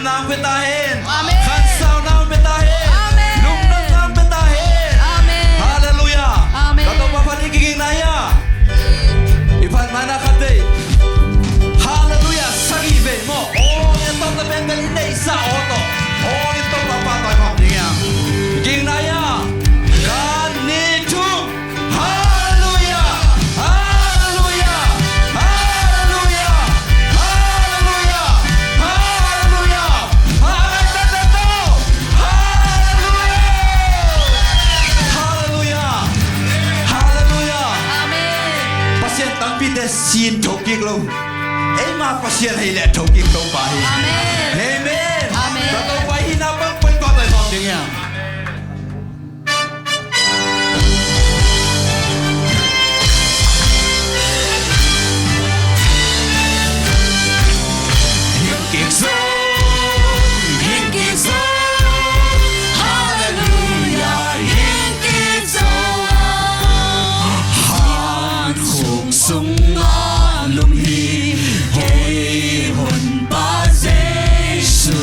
nang betahin. Amen. Kansaw nang betahin. Amen. Lumnang nang betahin. Amen. Haleluya. Amen. Katong papanigiging naya. Ipan mana kate. Haleluya. Sagibe mo. Ito na bengalinde sa oto. Ito papatoy mo. Giging naya. Ganito. Haleluya. Haleluya. Haleluya. Haleluya. Haleluya. Haleluya. Haleluya. Haleluya. Amen. Pasien tang pite sin thokik lo. Ei ma pasien hai le thokik tong pa hi. Amen. Amen. Amen. Ta to wai hina bang pai ko tai bom ding ya. Hiking so, Hallelujah. Hinkit so. han khung sung ma lum hi hoi hun pa Giêsu.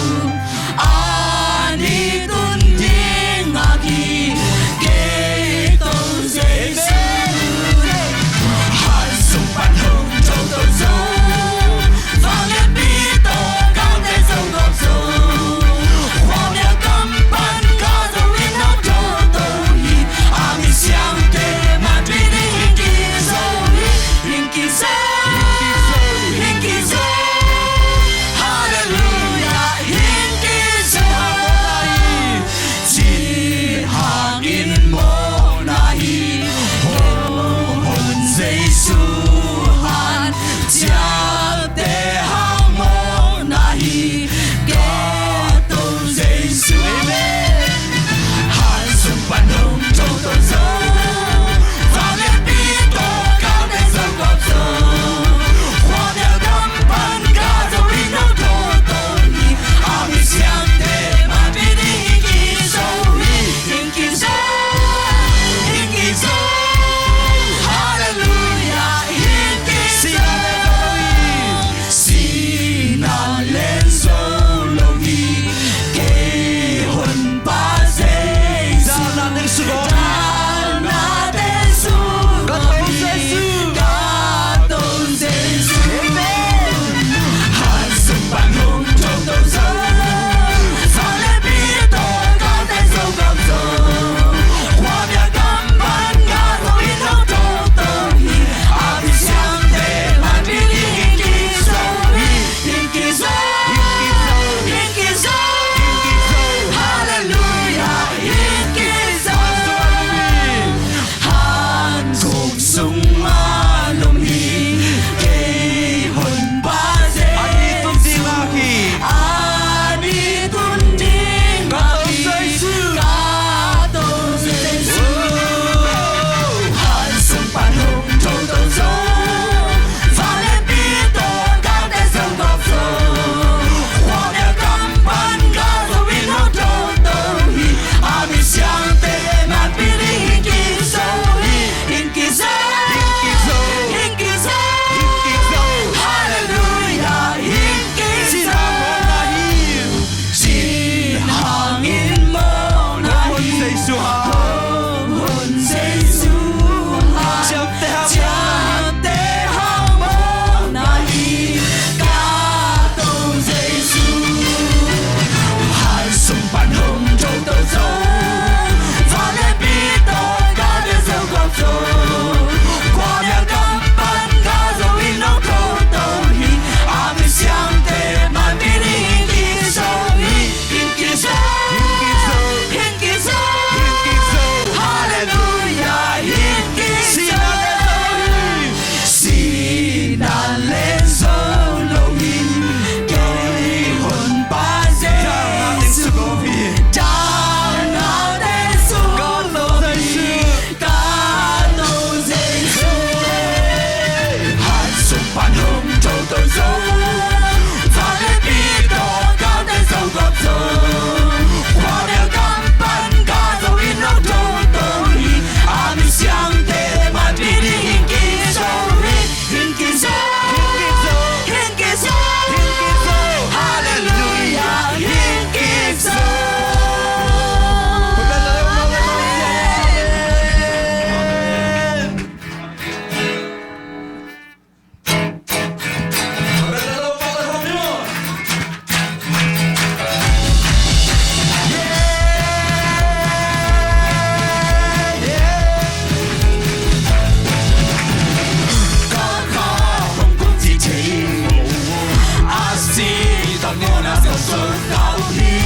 sâu cao đi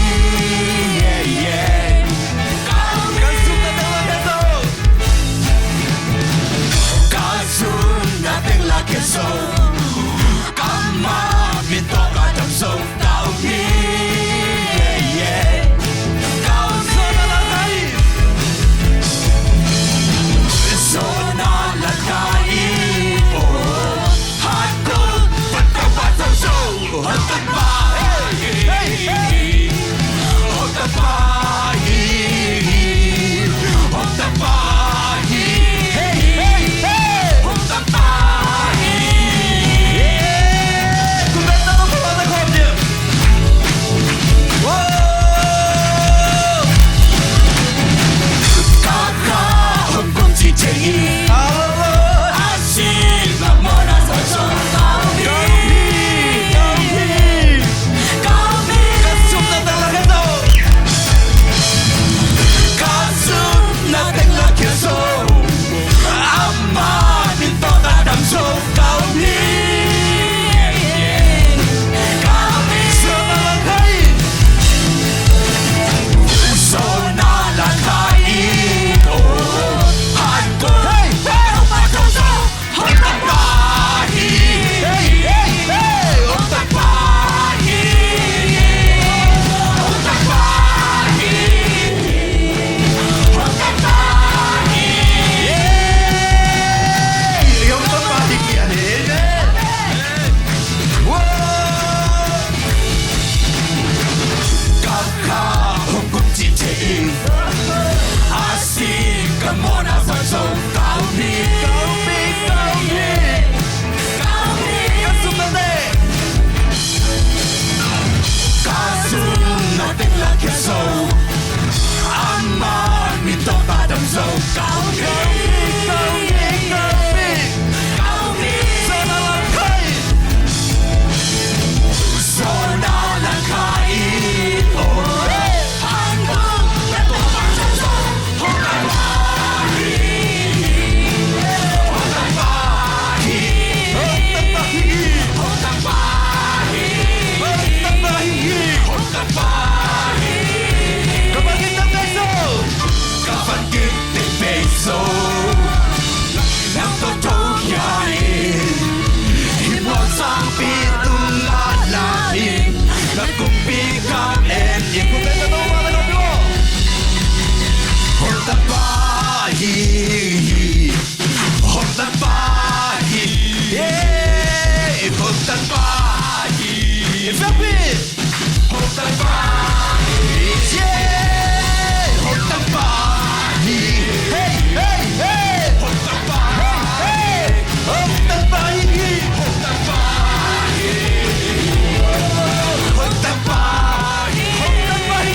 so kama minto ka tam so cao đi cao so na la kai so na la kai po hat ko pat ka pat so hat ka pa hot ka pa hot ka pa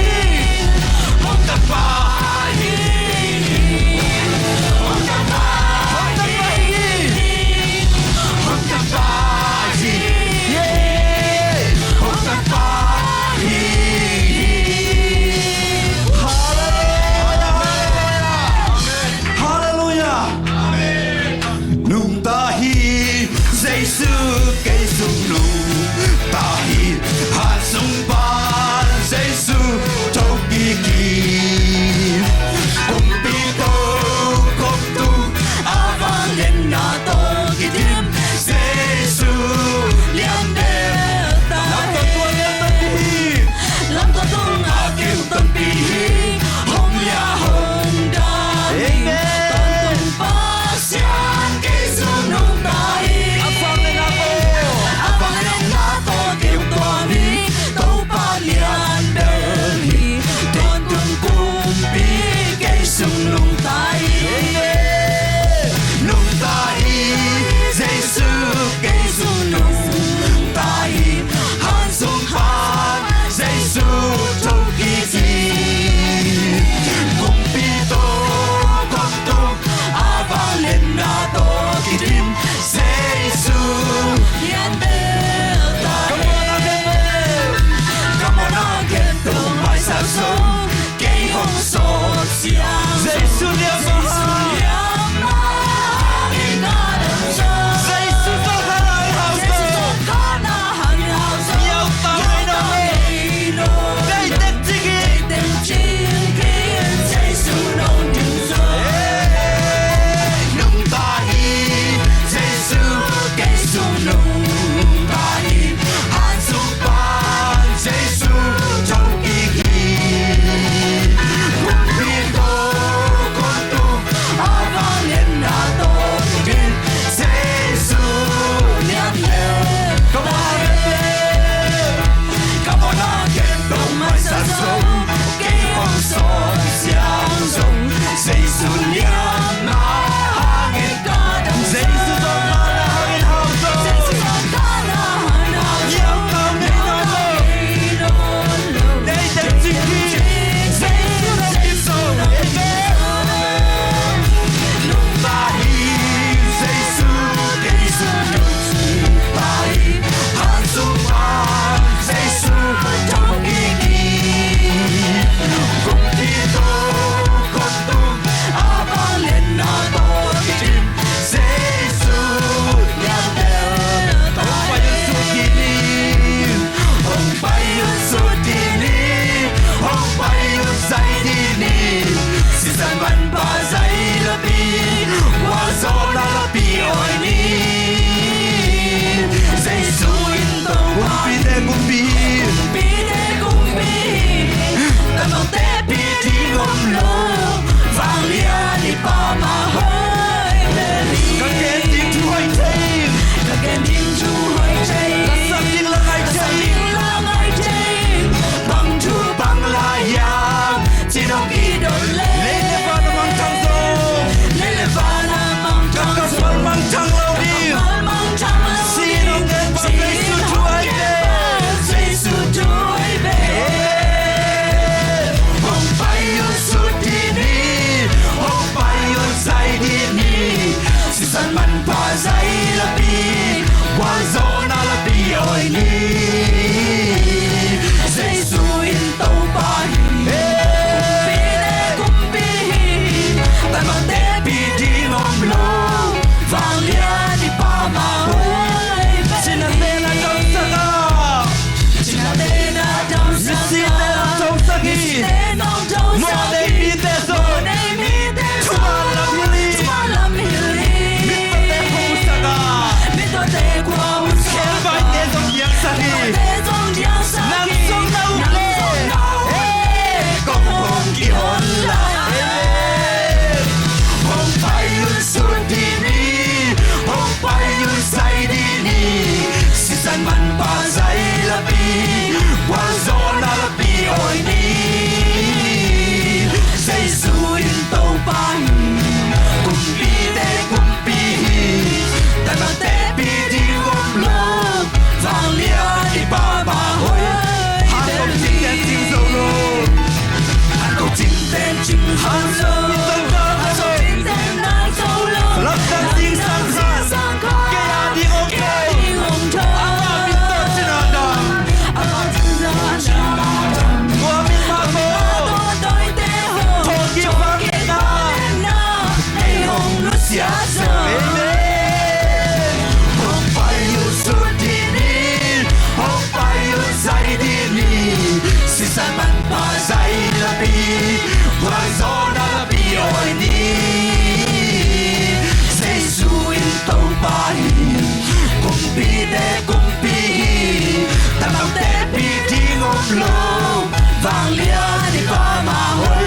vang lia di pa ma hoi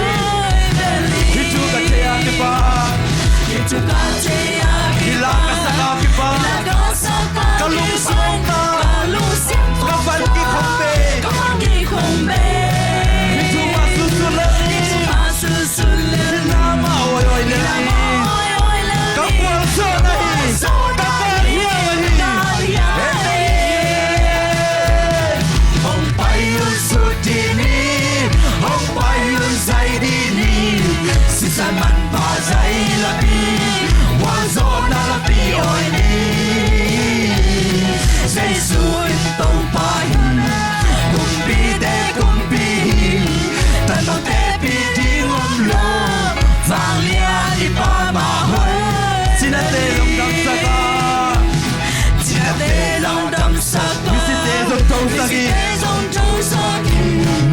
beli Itu kacaya kipa itu kacaya Hilang kasaka kipa Kalung sumta Kapan ki kombe Itu masusulan Nama oi oi leli Kapual sonahi Takar hiawahi Hong payun sudini Hong payun zaidini Sisan man pa zai labi Wazon na labi oi ni Zai suin tau pahin Kumpi te kumpi Tanong te piti ngom lo Vang lia di pa ma hoi Sinate long dam saka Sinate long dam saka Visite zong tau sagi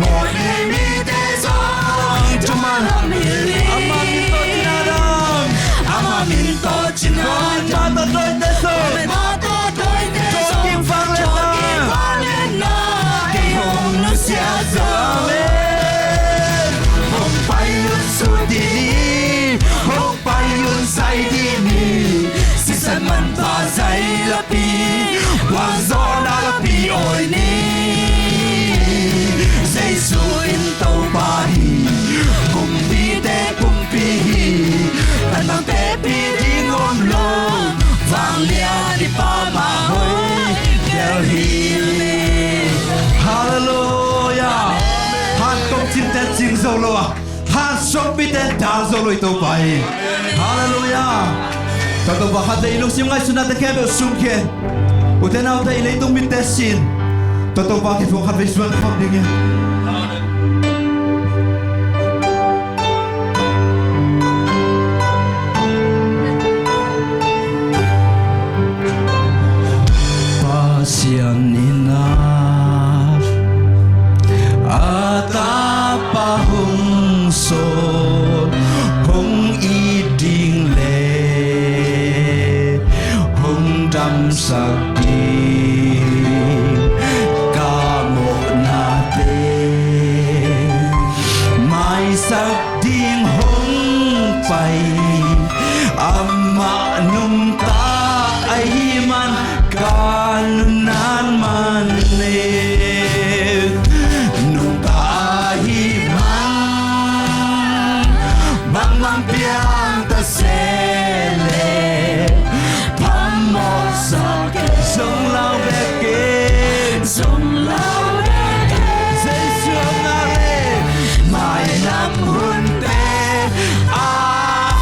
Ngồi ni mi te zong Jumalam hili Ama minto tinadam Ama minto tinadam Mata doi te song Choking vang lena Kay hong nu siya zamen Hong payun sudini Hong payun zaidini Sisan man pa zai lapi Wang zona lapi oi ni Zai suin tau pahi Kumpi te kumpi Tanang te piti ngom lo Vang lia di pa ma hoi Delhi Hallelujah Han công chim tên chinh dâu lô Han sống bị tên đá dâu lôi tàu bay Hallelujah Các cậu bảo hạt đầy lúc xiêm ngay xuân nát tên khe biểu xung khe Ủa thế nào thầy lấy tung bị tên xin Tàu tàu bảo kì phục hạt về xuân không đi nghe Pasianina Ata hong so hong iding le hong dam sakti kamo nate mai sakting hong pai amma nung ta ai man kan nan man ne Piang ta sele Pamosa Sông lao beke Dây sương ngare Mai nam hun te A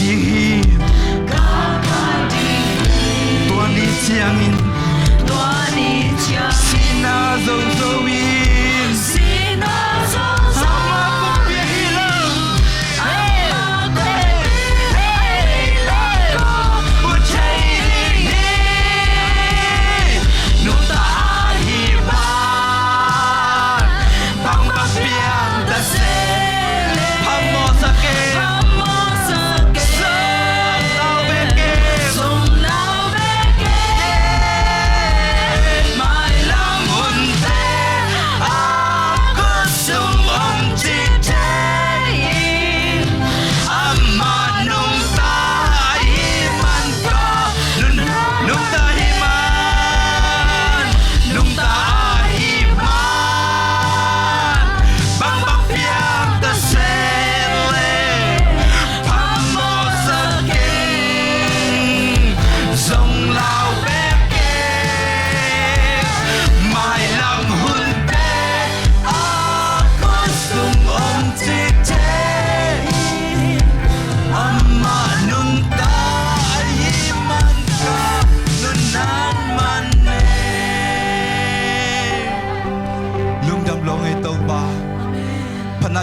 地，多你将因，西那走走因，阿妈不变了，我这里努打一把，帮帮别的谁，怕莫啥给。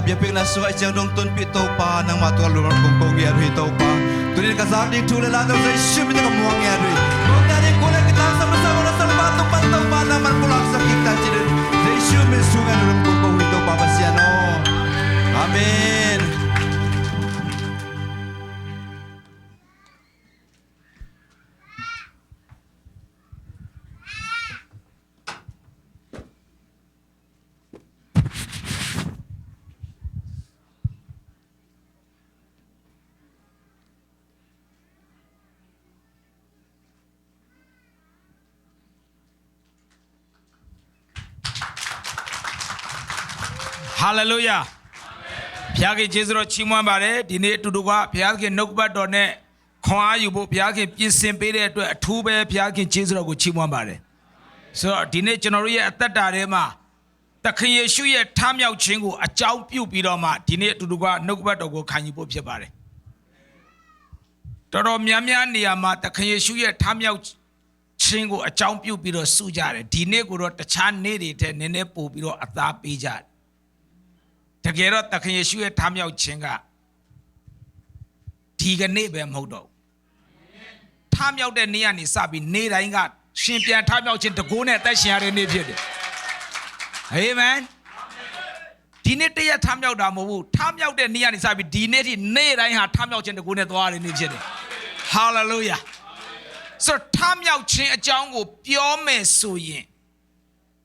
Biar penglah suai jang dong tun pi tau pa nang matua luar kongkong ya ri tau pa tunin kasar di tu lela dong sai shum ni kamuang ya ri kong dari kole kita sama-sama rasa batu pantau pa naman pulang sakit ta jidin sai shum ni sungai dalam kongkong wi tau pa basiano amin Hallelujah. Piagi Jezro Chimwan Bare, Dine Tuduwa, Piagi Nokba Done, Kwa Yubo Piagi Pisim Pede to a Tube Piagi Jezro Chimwan Bare. So Dine Genoria at that Darema, the Kayeshuya Tamyao Chingu, a Chow Pew Pidoma, Dine Tuduwa, Nokba Dogo Kanyibo Piabare. Toro Miamia Niama, the Kayeshuya Tamyao Chingu, a Chow Pew Pido Sujare, Dine Guru, the Chan Nede, Nene Pubiro, a Tha Pijat. Together, the Kayeshu Tamyao Chinga Tiga neighbor Modo Tamyao de Niani Sabi, Neda Ingat, Shimpian Tamyao Chintaguna, Tashiari Nibid. Amen. Dinetia Tamyao Damu, Tamyao de Niani Sabi, Dineti, Neda Inha, Tamyao Chintaguna, Nibid. Hallelujah. So Tamyao Chin a Jango, Pure Me Suyin.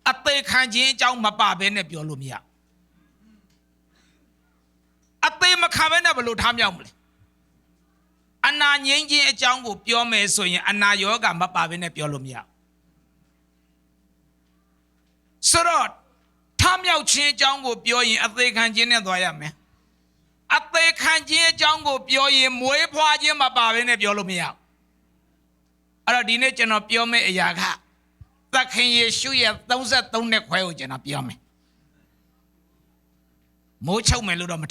A take Hanjin Jang Mababe Nebiolumia. Ate makavena balu tamyam. Anna yenji a jango pure me soyin, Anna yoga mapavene piolumia. Sorot, tamyao chin jango pure in Ate Kanjin doyame. Ate Kanjin jango pure in Mue Poaji mapavene piolumia. Aradine channel pure me yaga. The Kayeshuya, those that don't neck well, Jena pure me. Mocho melodom.